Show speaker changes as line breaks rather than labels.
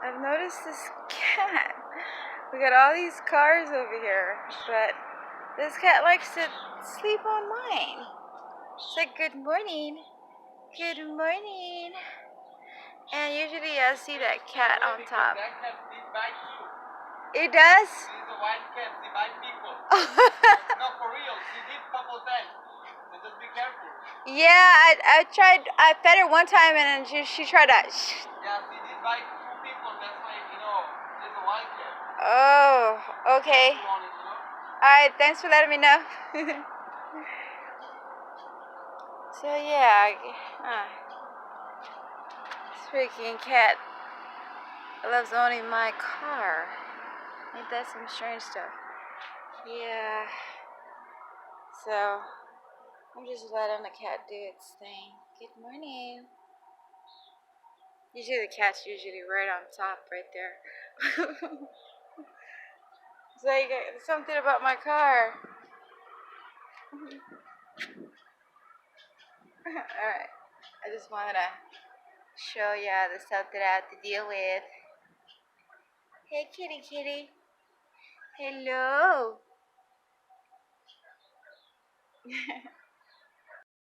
I've noticed this cat. We got all these cars over here, but this cat likes to sleep on mine. It's like, good morning. Good morning. And usually I see that cat on top.
That cat did bite you.
It does?
She's a wild cat. She bites people. No, for real. She did a couple times. So just be careful.
Yeah, I tried. I fed her one time and then she tried to.
Yeah, she did bite two people. That's why, she's a wild cat.
Oh, okay.
You want it.
Alright, thanks for letting me know. So yeah, this freaking cat loves owning my car. Ain't that some strange stuff? Yeah. So I'm just letting the cat do its thing. Good morning. Usually the cat's usually right on top, right there. It's like something about my car. Alright. I just wanted to show ya the stuff that I have to deal with. Hey kitty kitty. Hello.